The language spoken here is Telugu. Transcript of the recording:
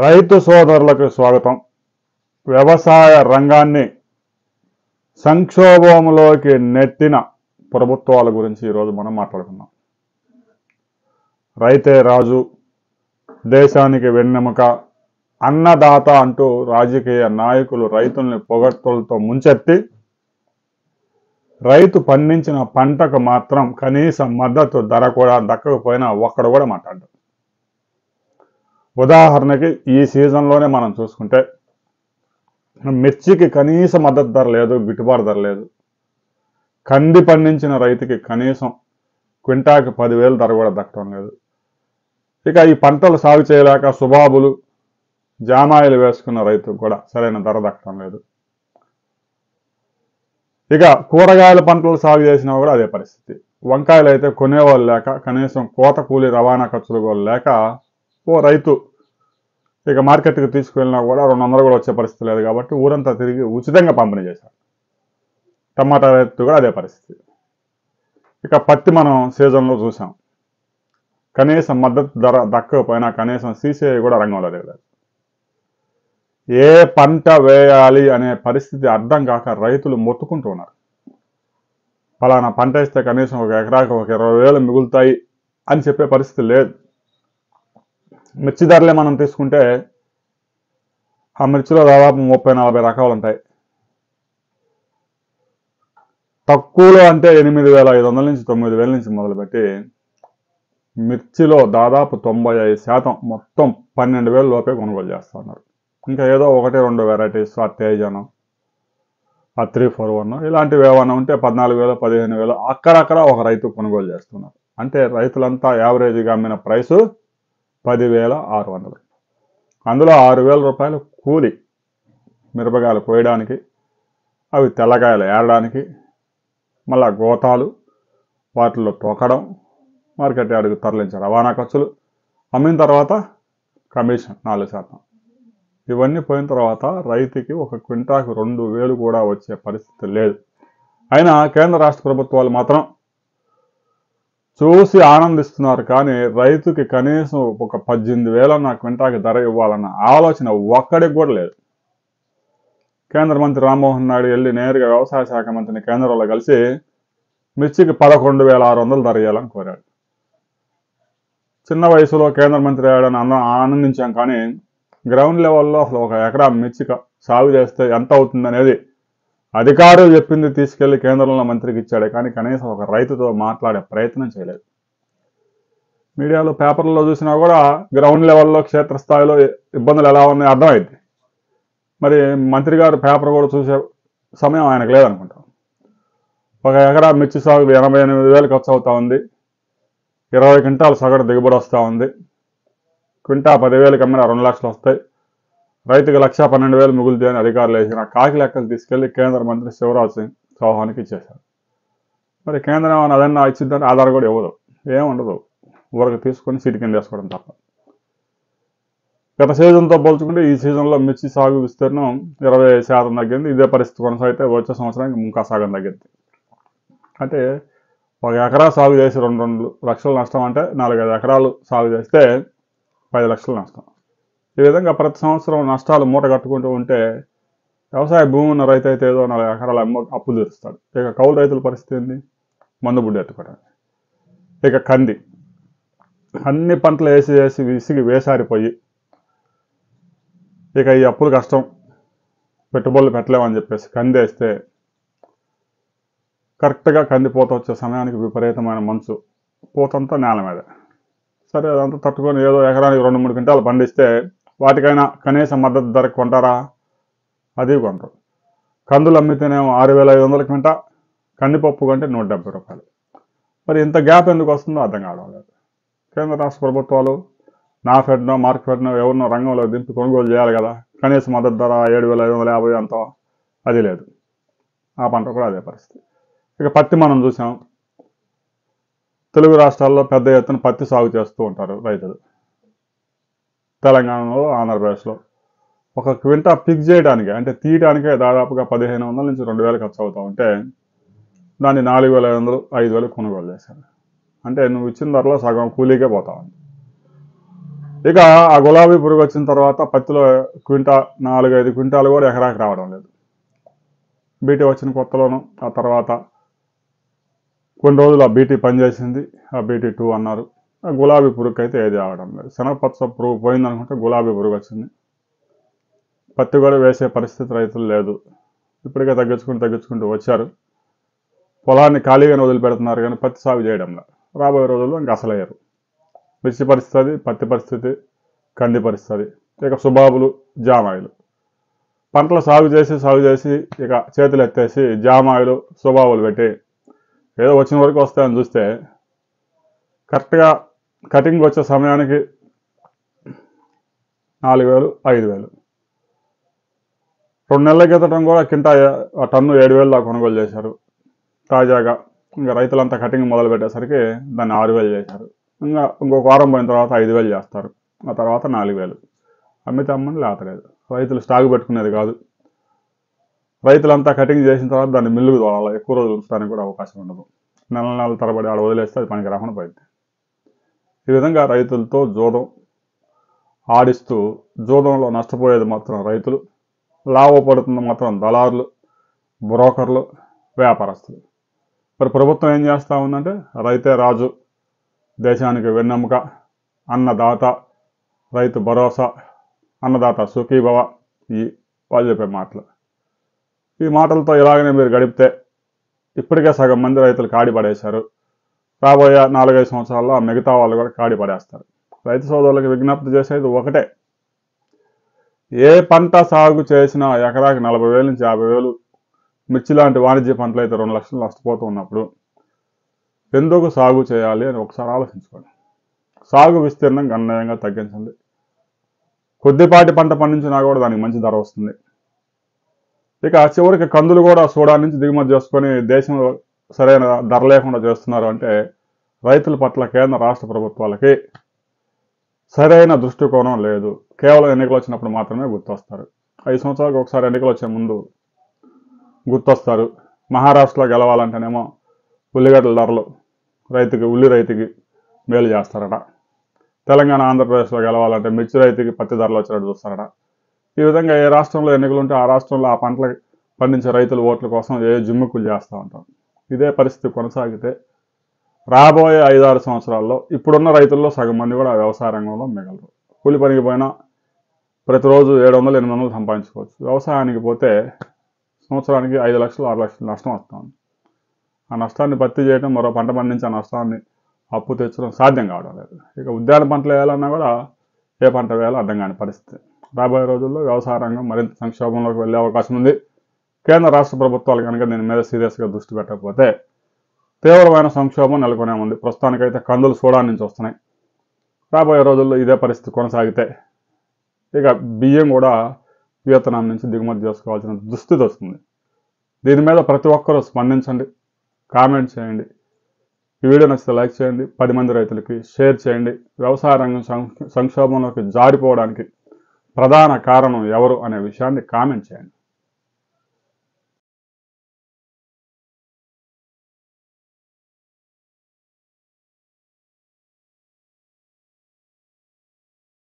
రైతు సోదరులకు స్వాగతం. వ్యవసాయ రంగాన్ని సంక్షోభంలోకి నెట్టిన ప్రభుత్వాల గురించి ఈరోజు మనం మాట్లాడుకుందాం. రైతే రాజు, దేశానికి వెన్నెముక, అన్నదాత అంటూ రాజకీయ నాయకులు రైతుల్ని పొగడ్తలతో ముంచెత్తి రైతు పండించిన పంటకు మాత్రం కనీస మద్దతు ధర కూడా దక్కకపోయినా ఒక్కడు కూడా మాట్లాడరు. ఉదాహరణకి ఈ సీజన్లోనే మనం చూసుకుంటే మిర్చికి కనీస మద్దతు ధర లేదు, గిట్టుబాటు ధర లేదు. కంది పండించిన రైతుకి కనీసం క్వింటాకి 10,000 ధర కూడా దక్కడం లేదు. ఇక ఈ పంటలు సాగు చేయలేక సుబాబులు, జామాయిలు వేసుకున్న రైతుకు కూడా సరైన ధర దక్కడం లేదు. ఇక కూరగాయల పంటలు సాగు చేసినా కూడా అదే పరిస్థితి. వంకాయలు అయితే కొనేవాళ్ళు లేక, కనీసం కోత కూలి రవాణా ఖర్చులు కూడా లేక ఓ రైతు ఇక మార్కెట్కి తీసుకువెళ్ళినా కూడా 200 కూడా వచ్చే పరిస్థితి లేదు. కాబట్టి ఊరంతా తిరిగి ఉచితంగా పంపిణీ చేశారు. టమాటా రైతు కూడా అదే పరిస్థితి. ఇక పత్తి మనం సీజన్లో చూసాం, కనీసం మద్దతు ధర దక్కకపోయినా కనీసం CCI కూడా రంగంలో దిగలేదు. ఏ పంట వేయాలి అనే పరిస్థితి అర్థం కాక రైతులు మొత్తుకుంటూ ఉన్నారు. ఫలానా పంట వేస్తే కనీసం ఒక ఎకరాకు ఒక 20,000 మిగులుతాయి అని చెప్పే పరిస్థితి లేదు. మిర్చి ధరలే మనం తీసుకుంటే ఆ మిర్చిలో దాదాపు 30-40 రకాలు ఉంటాయి. తక్కువలో అంటే 8,500 నుంచి 9,000 నుంచి మొదలుపెట్టి మిర్చిలో దాదాపు 95% మొత్తం 12,000 లోపే కొనుగోలు చేస్తున్నారు. ఇంకా ఏదో 1-2 వెరైటీస్, ఆ తేజను, ఆ 341 ఇలాంటివి ఏమైనా ఉంటే 14,000, 15,000 అక్కడక్కడ ఒక రైతు కొనుగోలు చేస్తున్నారు. అంటే రైతులంతా యావరేజ్గా అమ్మిన ప్రైసు 10,600. అందులో 6,000 రూపాయలు కూలి, మిరపకాయలు కోయడానికి, అవి తెల్లకాయలు ఏరడానికి, మళ్ళా గోతాలు, వాటిల్లో తొక్కడం, మార్కెట్ యార్డుకు తరలించే రవాణా ఖర్చులు, అమ్మిన తర్వాత కమిషన్ 4%. ఇవన్నీ పోయిన తర్వాత రైతుకి ఒక క్వింటాకు 2,000 కూడా వచ్చే పరిస్థితి లేదు. అయినా కేంద్ర రాష్ట్ర ప్రభుత్వాలు మాత్రం చూసి ఆనందిస్తున్నారు. కానీ రైతుకి కనీసం ఒక 18,000 నా క్వింటాకి ధర ఇవ్వాలన్న ఆలోచన ఒక్కడికి కూడా లేదు. కేంద్ర మంత్రి రామ్మోహన్ నాయుడు వెళ్ళి నేరుగా వ్యవసాయ శాఖ మంత్రిని కేంద్రంలో కలిసి మిర్చికి 11,600 ధర ఇవ్వాలని కోరాడు. చిన్న వయసులో కేంద్ర మంత్రి అయ్యాడని ఆనందించాం. కానీ గ్రౌండ్ లెవెల్లో అసలు ఒక ఎకరా మిర్చి సాగు చేస్తే ఎంత అవుతుందనేది అధికారులు చెప్పింది తీసుకెళ్లి కేంద్రంలో మంత్రికి ఇచ్చాడే కానీ కనీసం ఒక రైతుతో మాట్లాడే ప్రయత్నం చేయలేదు. మీడియాలో, పేపర్లలో చూసినా కూడా గ్రౌండ్ లెవెల్లో క్షేత్రస్థాయిలో ఇబ్బందులు ఎలా ఉన్నాయో అర్థమైంది. మరి మంత్రి గారు పేపర్ కూడా చూసే సమయం ఆయనకు లేదనుకుంటాం. ఒక ఎకరా మిర్చి సాగు 88,000 ఖర్చు అవుతా ఉంది. 20 క్వింటాలు సగటు దిగుబడి వస్తూ ఉంది. క్వింటా 10,000 కమ్మిన 2 లక్షలు వస్తాయి. రైతుకి 1,12,000 మిగులుతాయి అని అధికారులు వేసిన కాకి లెక్కలు తీసుకెళ్లి కేంద్ర మంత్రి శివరాజ్ సింగ్ చౌహాన్కి ఇచ్చేశారు. మరి కేంద్రం అదన్నా ఇచ్చిందంటే ఆధార్ కూడా ఇవ్వదు, ఏముండదు, ఊరకు తీసుకొని సీటు కింద వేసుకోవడం తప్ప. గత సీజన్తో పోల్చుకుంటే ఈ సీజన్లో మిర్చి సాగు విస్తీర్ణం 20% తగ్గింది. ఇదే పరిస్థితి కొనసాగితే వచ్చే సంవత్సరానికి ఇంకా సగం తగ్గింది. అంటే ఒక ఎకరా సాగు చేసి 2 లక్షల నష్టం అంటే 4-5 ఎకరాలు సాగు చేస్తే 10 లక్షల నష్టం. ఈ విధంగా ప్రతి సంవత్సరం నష్టాలు మూట కట్టుకుంటూ ఉంటే వ్యవసాయ భూమి ఉన్న రైతు అయితే ఏదో 4 ఎకరాల అప్పులు తీరుస్తాడు. ఇక కౌలు రైతుల పరిస్థితి ఏంది? మందు బుడ్డి ఎత్తుకోవడానికి. ఇక కంది, అన్ని పంటలు వేసి విసిగి వేసారిపోయి ఇక ఈ అప్పులు కష్టం, పెట్టుబడులు పెట్టలేమని చెప్పేసి కంది వేస్తే కరెక్ట్గా కంది పూత వచ్చే సమయానికి విపరీతమైన మంచు, పూతంతా నేల మీద. సరే, అదంతా తట్టుకొని ఏదో ఎకరానికి 2-3 క్వింటాలు పండిస్తే వాటికైనా కనీస మద్దతు ధర కొంటారా? అది కొంటారు. కందులు అమ్మితేనేమో 6,500 క్వింటా, కందిపప్పు కంటే 170 రూపాయలు. మరి ఇంత గ్యాప్ ఎందుకు వస్తుందో అర్థం కావడం లేదు. కేంద్ర రాష్ట్ర ప్రభుత్వాలు నాఫెడ్నో, మార్కెట్నో ఎవరినో రంగంలో దింపి కొనుగోలు చేయాలి కదా. కనీస మద్దతు ధర 7,550 అంతా, అది లేదు. ఆ పంట కూడా అదే పరిస్థితి. ఇక పత్తి మనం చూసాం, తెలుగు రాష్ట్రాల్లో పెద్ద ఎత్తున పత్తి సాగు చేస్తూ ఉంటారు రైతులు. తెలంగాణలో, ఆంధ్రప్రదేశ్లో ఒక క్వింటా పిక్ చేయడానికి అంటే తీయడానికే దాదాపుగా 1,500 నుంచి 2,000 ఖర్చు అవుతూ ఉంటే దాన్ని 4,500, 5,000 కొనుగోలు చేశారు. అంటే నువ్వు ఇచ్చిన ధరలో సగం కూలీకే పోతా ఉంది. ఇక ఆ గులాబీ పురుగు వచ్చిన తర్వాత పత్తిలో 4-5 క్వింటాలు కూడా ఎకరాకి రావడం లేదు. బీటీ వచ్చిన కొత్తలోను ఆ తర్వాత కొన్ని రోజులు ఆ బీటీ పనిచేసింది, ఆ BT 2 అన్నారు. ఆ గులాబీ పురుగు అయితే ఏది రావడం లేదు. శనగపచ్చ పురుగు పోయిందనుకుంటే గులాబీ పురుగు వచ్చింది. పత్తి కూడా వేసే పరిస్థితి రైతులు లేదు. ఇప్పటికే తగ్గించుకుంటూ వచ్చారు. పొలాన్ని ఖాళీగానే వదిలిపెడుతున్నారు కానీ పత్తి సాగు చేయడంలో రాబోయే రోజుల్లో ఇంకా అసలయ్యారు. మిర్చి పరిస్థితి, పత్తి పరిస్థితి, కంది పరిస్థితి, ఇక సుబాబులు, జామాయిలు పంటలు సాగు చేసి ఇక చేతులు ఎత్తేసి జామాయిలు, సుబాబులు పెట్టి ఏదో వచ్చిన వరకు వస్తాయని చూస్తే కరెక్ట్గా కటింగ్ వచ్చే సమయానికి 4,000, 5,000. 2 నెలల క్రితం కూడా టన్ను 7,000 దాకా కొనుగోలు చేశారు. తాజాగా ఇంకా రైతులంతా కటింగ్ మొదలు పెట్టేసరికి దాన్ని 6,000 చేశారు. ఇంకొక వారం పోయిన తర్వాత 5,000 చేస్తారు. ఆ తర్వాత 4,000. అమ్మితే అమ్మని లేతలేదు. రైతులు స్టాక్ పెట్టుకునేది కాదు. రైతులంతా కటింగ్ చేసిన తర్వాత దాన్ని మిల్లుకు తోలాలి. ఎక్కువ రోజులు ఉంచడానికి కూడా అవకాశం ఉండదు. నెలల తరబడి ఆడ వదిలేస్తే అది పనికి రాకుండా పోయింది. ఈ విధంగా రైతులతో జూదం ఆడిస్తూ జూదంలో నష్టపోయేది మాత్రం రైతులు, లాభపడుతుంది మాత్రం దళారులు, బ్రోకర్లు, వ్యాపారస్తులు. మరి ప్రభుత్వం ఏం చేస్తూ ఉందంటే రైతే రాజు, దేశానికి వెన్నెముక, అన్నదాత, రైతు భరోసా, అన్నదాత సుఖీభవ, ఈ వాళ్ళు చెప్పే మాటలు. ఈ మాటలతో ఇలాగనే మీరు గడిపితే ఇప్పటికే సగం మంది రైతులు కాడి పడేశారు. రాబోయే 4-5 సంవత్సరాల్లో ఆ మిగతా వాళ్ళు కూడా కాడి పడేస్తారు. రైతు సోదరులకు విజ్ఞప్తి చేసేది ఒకటే, ఏ పంట సాగు చేసినా ఎకరాకి 40,000 నుంచి 50,000, మిర్చి లాంటి వాణిజ్య పంటలు అయితే 2 లక్షలు నష్టపోతూ ఉన్నప్పుడు ఎందుకు సాగు చేయాలి అని ఒకసారి ఆలోచించుకోండి. సాగు విస్తీర్ణం గణనీయంగా తగ్గించండి. కొద్దిపాటి పంట పండించినా కూడా దానికి మంచి ధర వస్తుంది. ఇక చివరికి కందులు కూడా సూడాన్ నుంచి దిగుమతి చేసుకొని దేశంలో సరైన ధర లేకుండా చేస్తున్నారు అంటే రైతుల పట్ల కేంద్ర రాష్ట్ర ప్రభుత్వాలకి సరైన దృష్టికోణం లేదు. కేవలం ఎన్నికలు వచ్చినప్పుడు మాత్రమే గుర్తొస్తారు. 5 సంవత్సరాలకు ఒకసారి ఎన్నికలు వచ్చే ముందు గుర్తొస్తారు. మహారాష్ట్రలో గెలవాలంటేనేమో ఉల్లిగడ్డల ధరలు ఉల్లి రైతుకి మేలు చేస్తారట. తెలంగాణ, ఆంధ్రప్రదేశ్లో గెలవాలంటే మిర్చి రైతుకి పత్తి ధరలు వచ్చినట్టు చూస్తారట. ఈ విధంగా ఏ రాష్ట్రంలో ఎన్నికలు ఉంటే ఆ రాష్ట్రంలో ఆ పంటలు పండించే రైతుల ఓట్ల కోసం జిమ్మిక్కులు చేస్తూ ఉంటారు. ఇదే పరిస్థితి కొనసాగితే రాబోయే 5-6 సంవత్సరాల్లో ఇప్పుడున్న రైతుల్లో సగం మంది కూడా వ్యవసాయ రంగంలో మిగలరు. కూలి పనికి పోయినా ప్రతిరోజు 700-800 సంపాదించుకోవచ్చు. వ్యవసాయానికి పోతే సంవత్సరానికి 5 లక్షలు 6 లక్షలు నష్టం వస్తుంది. ఆ నష్టాన్ని భర్తీ చేయడం, మరో పంట పండించే నష్టాన్ని అప్పు తెచ్చడం సాధ్యం కావడం లేదు. ఇక ఉద్యాన పంటలు వేయాలన్నా కూడా ఏ పంట వేయాలో అర్థం కాని పరిస్థితి. రాబోయే రోజుల్లో వ్యవసాయ రంగం మరింత సంక్షోభంలోకి వెళ్ళే అవకాశం ఉంది. కేంద్ర రాష్ట్ర ప్రభుత్వాలు కనుక దీని మీద సీరియస్గా దృష్టి పెట్టకపోతే తీవ్రమైన సంక్షోభం నెలకొనే ఉంది. ప్రస్తుతానికైతే కందులు సూడాన్ నుంచి వస్తున్నాయి. రాబోయే రోజుల్లో ఇదే పరిస్థితి కొనసాగితే ఇక బియ్యం కూడా వియత్నాం నుంచి దిగుమతి చేసుకోవాల్సిన దుస్థితి వస్తుంది. దీని మీద ప్రతి ఒక్కరూ స్పందించండి, కామెంట్ చేయండి. ఈ వీడియో నచ్చితే లైక్ చేయండి, 10 మంది రైతులకి షేర్ చేయండి. వ్యవసాయ రంగం సంక్షోభంలోకి జారిపోవడానికి ప్రధాన కారణం ఎవరు అనే విషయాన్ని కామెంట్ చేయండి.